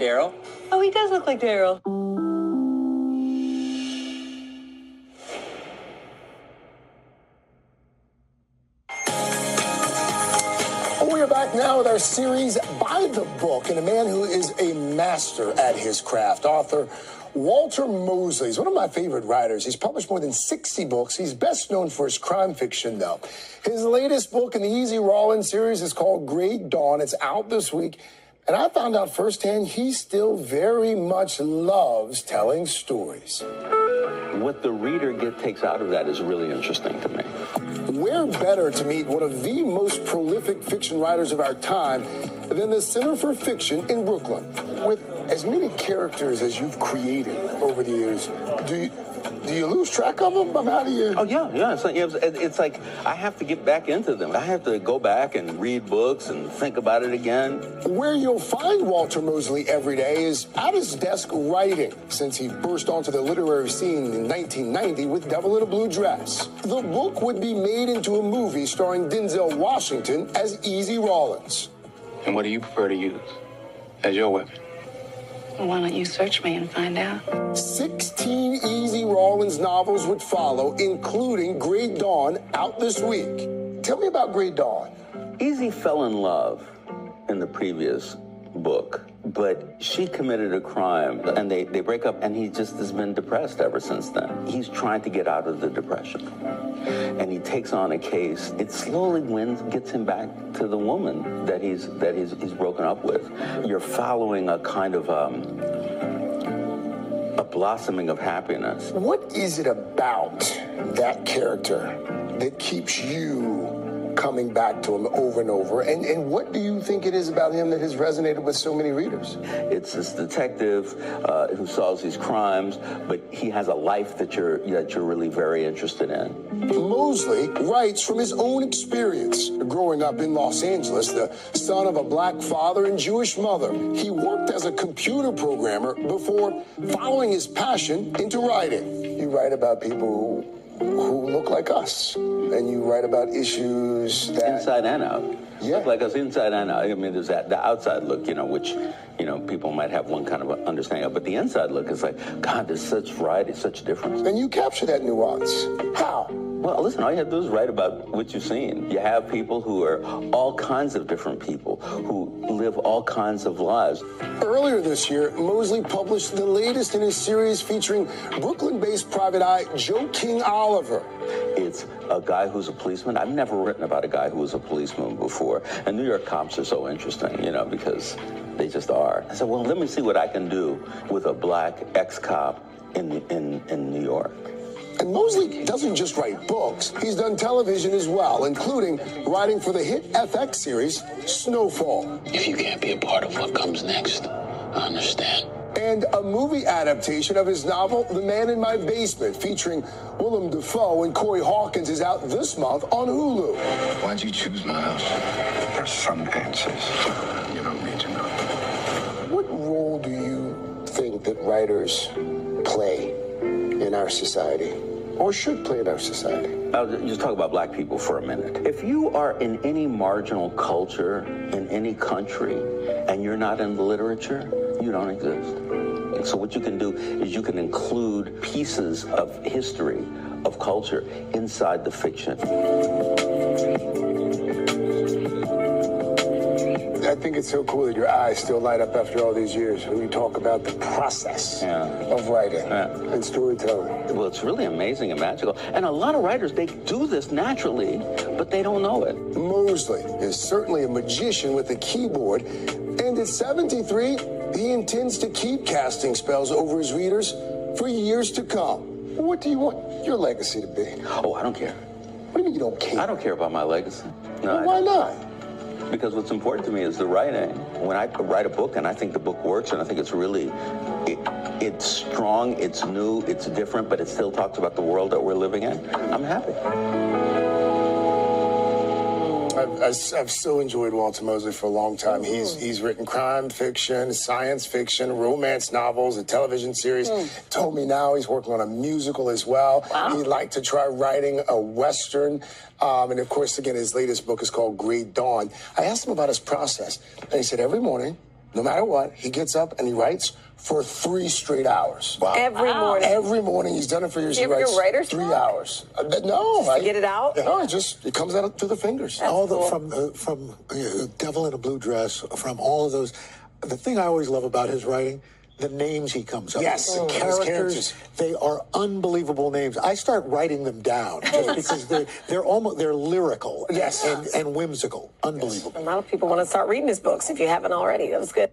Daryl? Oh, he does look like Daryl. We are back now with our series By the Book, and a man who is a master at his craft, author Walter Mosley. He's one of my favorite writers. He's published more than 60 books. He's best known for his crime fiction, though. His latest book in the Easy Rawlins series is called Great Dawn. It's out this week, and I found out firsthand he still very much loves telling stories. What the reader takes out of that is really interesting to me. Where better to meet one of the most prolific fiction writers of our time than the Center for Fiction in Brooklyn? With as many characters as you've created over the years, do you lose track of them? How do you? Oh, yeah. It's like I have to get back into them. I have to go back and read books and think about it again. Where you'll find Walter Mosley every day is at his desk writing, since he burst onto the literary scene in 1990 with Devil in a Blue Dress. The book would be made into a movie starring Denzel Washington as Easy Rawlins. And what do you prefer to use as your weapon? Well, why don't you search me and find out? 16 Easy Rawlins novels would follow, including Great Dawn, out this week. Tell me about Great Dawn. Easy fell in love in the previous book, but she committed a crime, and they break up, and he just has been depressed ever since then. He's trying to get out of the depression, and he takes on a case. It slowly gets him back to the woman that he's broken up with. You're following a kind of a blossoming of happiness. What is it about that character that keeps you coming back to him over and over? And what do you think it is about him that has resonated with so many readers? It's this detective who solves these crimes, but he has a life that you're really very interested in. Mosley writes from his own experience. Growing up in Los Angeles, the son of a black father and Jewish mother, he worked as a computer programmer before following his passion into writing. You write about people who look like us, and you write about issues that... Inside and out. Yeah. Look like us inside and out. I mean, there's the outside look, which, people might have one kind of understanding of, but the inside look is like, God, there's such variety, such difference. And you capture that nuance. How? Well, listen, all you have to do is write about what you've seen. You have people who are all kinds of different people, who live all kinds of lives. Earlier this year, Mosley published the latest in his series featuring Brooklyn-based private eye Joe King Oliver. It's a guy who's a policeman. I've never written about a guy who was a policeman before. And New York cops are so interesting, because they just are. I said, well, let me see what I can do with a black ex-cop in New York. And Mosley doesn't just write books. He's done television as well, including writing for the hit FX series Snowfall. If you can't be a part of what comes next, I understand. And a movie adaptation of his novel, The Man in My Basement, featuring Willem Dafoe and Corey Hawkins, is out this month on Hulu. Why'd you choose my house? There's some answers you don't need to know. What role do you think that writers play in our society, or should play in our society? I'll just talk about black people for a minute. If you are in any marginal culture in any country and you're not in the literature, you don't exist. And so what you can do is you can include pieces of history, of culture, inside the fiction. I think it's so cool that your eyes still light up after all these years when you talk about the process of writing and storytelling. Well, it's really amazing and magical. And a lot of writers, they do this naturally, but they don't know it. Mosley is certainly a magician with a keyboard, and at 73, he intends to keep casting spells over his readers for years to come. What do you want your legacy to be? Oh, I don't care. What do you mean you don't care? I don't care about my legacy. No, well, why not? Because what's important to me is the writing. When I write a book and I think the book works and I think it's really, it's strong, it's new, it's different, but it still talks about the world that we're living in, I'm happy. I've so enjoyed Walter Mosley for a long time. He's written crime fiction, science fiction, romance novels, a television series. Told me now he's working on a musical as well. Wow. He'd like to try writing a Western. And of course, again, his latest book is called Great Dawn. I asked him about his process, and he said every morning no matter what, he ggets up and he writes for 3 straight hours. Wow. Every morning. Every morning. He's done it for years. Do you ever do writer's 3 block? hours. No. Just to get it out? No, it comes out through the fingers. That's all cool. From Devil in a Blue Dress, from all of those. The thing I always love about his writing, the names he comes up Yes, with. The characters, they are unbelievable names. I start writing them down just because they're lyrical Yes. and whimsical. Unbelievable. A lot of people want to start reading his books if you haven't already. That was good.